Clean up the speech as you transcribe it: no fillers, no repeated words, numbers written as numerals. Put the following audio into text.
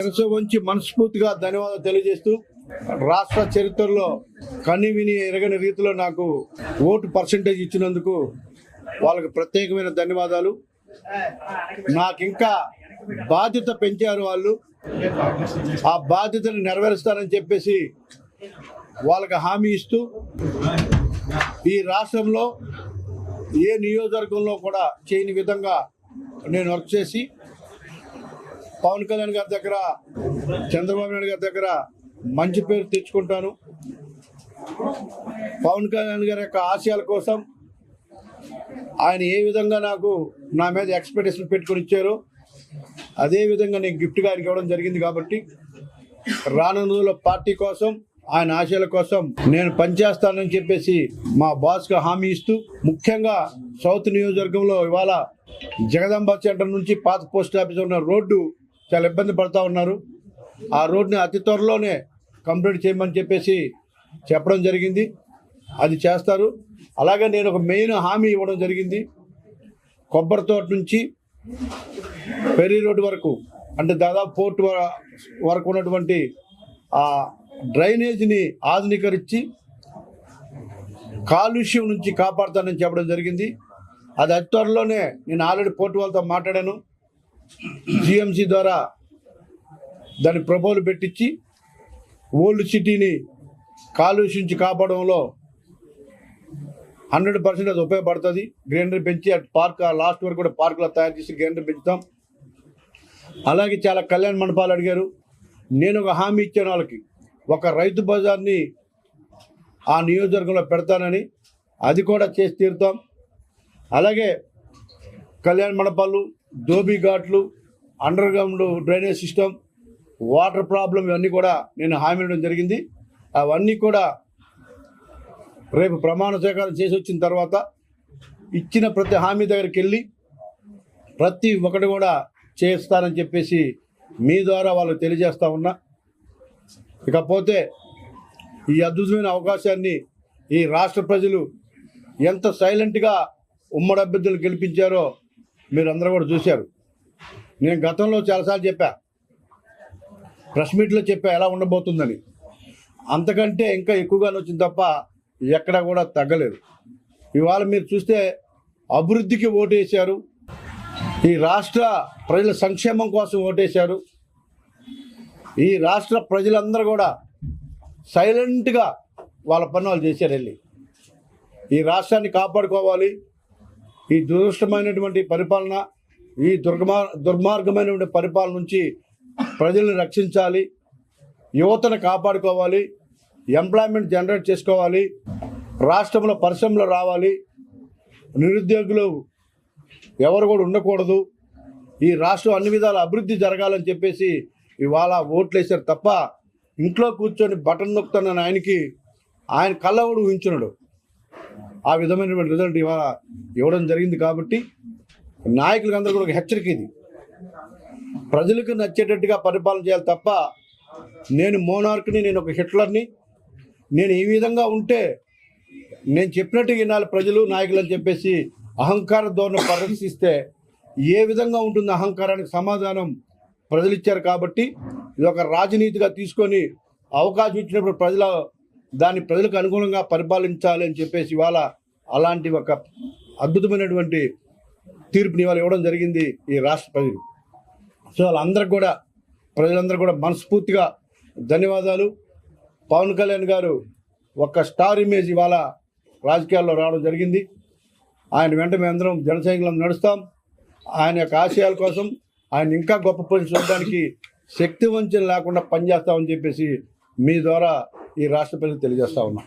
శిరస్సు వంచి మనస్ఫూర్తిగా ధన్యవాదాలు తెలియజేస్తూ రాష్ట్ర చరిత్రలో కనివిని ఎరగని రీతిలో నాకు ఓటు పర్సంటేజ్ ఇచ్చినందుకు వాళ్ళకి ప్రత్యేకమైన ధన్యవాదాలు. నాకింకా బాధ్యత పెంచారు వాళ్ళు, ఆ బాధ్యతను నెరవేరుస్తారని చెప్పేసి వాళ్ళకి హామీ ఇస్తూ ఈ రాష్ట్రంలో ఏ నియోజకవర్గంలో కూడా చేయని విధంగా నేను వర్క్ చేసి పవన్ కళ్యాణ్ గారి దగ్గర, చంద్రబాబు నాయుడు గారి దగ్గర మంచి పేరు తెచ్చుకుంటాను. పవన్ కళ్యాణ్ గారి యొక్క ఆశయాల కోసం ఆయన ఏ విధంగా నాకు నా మీద ఎక్స్పెక్టేషన్ పెట్టుకుని ఇచ్చారో అదే విధంగా నేను గిఫ్ట్గా ఆయనకి ఇవ్వడం జరిగింది. కాబట్టి రానున్న రోజుల్లో పార్టీ కోసం, ఆయన ఆశయాల కోసం నేను పనిచేస్తానని చెప్పేసి మా బాస్గా హామీ ఇస్తూ, ముఖ్యంగా సౌత్ నియోజకవర్గంలో ఇవాళ జగదాంబ సెంటర్ నుంచి పాత పోస్ట్ ఆఫీస్ ఉన్న రోడ్డు చాలా ఇబ్బంది పడుతూ ఉన్నారు. ఆ రోడ్ని అతి త్వరలోనే కంప్లీట్ చేయమని చెప్పేసి చెప్పడం జరిగింది. అది చేస్తారు. అలాగే నేను ఒక మెయిన్ హామీ ఇవ్వడం జరిగింది. కొబ్బరి తోట నుంచి పెరీ రోడ్డు వరకు, అంటే దాదాపు పోర్ట్ వరకు ఉన్నటువంటి ఆ డ్రైనేజీని ఆధునీకరించి కాలుష్యం నుంచి కాపాడుతానని చెప్పడం జరిగింది. అది అతి త్వరలోనే నేను ఆల్రెడీ పోర్టు వాళ్ళతో మాట్లాడాను. జిఎంసి ద్వారా దాని ప్రపోజల్ పెట్టించి ఓల్డ్ సిటీని కాలుష్యం నుంచి కాపాడంలో 100% అది ఉపయోగపడుతుంది. గ్రీనరీ పెంచి అటు పార్క్ లాస్ట్ వరకు కూడా పార్కులో తయారు చేసి గ్రీనరీ పెంచుతాం. అలాగే చాలా కళ్యాణ మండపాలు అడిగారు. నేను ఒక హామీ ఇచ్చాను వాళ్ళకి, ఒక రైతు బజార్ని ఆ నియోజకవర్గంలో పెడతానని, అది కూడా చేసి తీరుతాం. అలాగే కళ్యాణ మండపాలు, దోబీ ఘాట్లు, under ground drainage system, water problem, ఇవన్నీ కూడా నేను హామీ ఇవ్వడం జరిగింది. అవన్నీ కూడా రేపు ప్రమాణ స్వీకారం చేసి వచ్చిన తర్వాత ఇచ్చిన ప్రతి హామీ దగ్గరికి వెళ్ళి ప్రతి ఒక్కటి కూడా చేస్తానని చెప్పేసి మీ ద్వారా వాళ్ళకి తెలియజేస్తా ఉన్నా. ఇకపోతే ఈ అద్భుతమైన అవకాశాన్ని ఈ రాష్ట్ర ప్రజలు ఎంత సైలెంట్గా ఉమ్మడి అభ్యర్థులు గెలిపించారో మీరు అందరూ కూడా చూశారు. నేను గతంలో చాలాసార్లు చెప్పా, ప్రెస్ మీట్లో చెప్పా ఎలా ఉండబోతుందని. అంతకంటే ఇంకా ఎక్కువగానే వచ్చింది తప్ప ఎక్కడా కూడా తగ్గలేదు. ఇవాళ మీరు చూస్తే అభివృద్ధికి ఓటేశారు, ఈ రాష్ట్ర ప్రజల సంక్షేమం కోసం ఓటేశారు. ఈ రాష్ట్ర ప్రజలందరూ కూడా సైలెంట్గా వాళ్ళ పని వాళ్ళు చేశారు. వెళ్ళి ఈ రాష్ట్రాన్ని కాపాడుకోవాలి, ఈ దురదృష్టమైనటువంటి పరిపాలన, ఈ దుర్మార్గమైనటువంటి పరిపాలన నుంచి ప్రజలను రక్షించాలి, యువతను కాపాడుకోవాలి, ఎంప్లాయ్మెంట్ జనరేట్ చేసుకోవాలి, రాష్ట్రంలో పరిశ్రమలు రావాలి, నిరుద్యోగులు ఎవరు కూడా ఉండకూడదు, ఈ రాష్ట్రం అన్ని విధాల అభివృద్ధి జరగాలని చెప్పేసి ఇవాళ ఓట్లు వేశారు తప్ప ఇంట్లో కూర్చొని బటన్ నొక్కుతున్న ఆయనకి ఆయన కళ్ళవుడు ఊహించున్నాడు. ఆ విధమైనటువంటి రిజల్ట్ ఇవాళ ఇవ్వడం జరిగింది. కాబట్టి నాయకులకు అందరూ కూడా ఒక హెచ్చరిక, ఇది ప్రజలకు నచ్చేటట్టుగా పరిపాలన చేయాలి తప్ప నేను మోనార్క్ని, నేను ఒక హిట్లర్ని, నేను ఈ విధంగా ఉంటే నేను చెప్పినట్టు వినాలి ప్రజలు, నాయకులు అని చెప్పేసి అహంకార ధోరణి ప్రదర్శిస్తే ఏ విధంగా ఉంటుంది అహంకారానికి సమాధానం ప్రజలు ఇచ్చారు. కాబట్టి ఇది ఒక రాజనీతిగా తీసుకొని అవకాశం ఇచ్చినప్పుడు దాన్ని ప్రజలకు అనుగుణంగా పరిపాలించాలి అని చెప్పేసి ఇవాళ అలాంటి ఒక అద్భుతమైనటువంటి తీర్పుని ఇవాళ ఇవ్వడం జరిగింది ఈ రాష్ట్ర ప్రజలు. సో వాళ్ళందరికీ కూడా, ప్రజలందరూ కూడా మనస్ఫూర్తిగా ధన్యవాదాలు. పవన్ కళ్యాణ్ గారు ఒక స్టార్ ఇమేజ్ ఇవాళ రాజకీయాల్లో రావడం జరిగింది. ఆయన వెంట మేమందరం జన సైనికులం నడుస్తాం. ఆయన యొక్క ఆశయాల కోసం, ఆయన ఇంకా గొప్ప పొజిషన్ చూడడానికి శక్తి వంచన లేకుండా పనిచేస్తామని చెప్పేసి మీ ద్వారా ఈ రాష్ట్ర ప్రజలకు తెలియజేస్తా ఉన్నాం.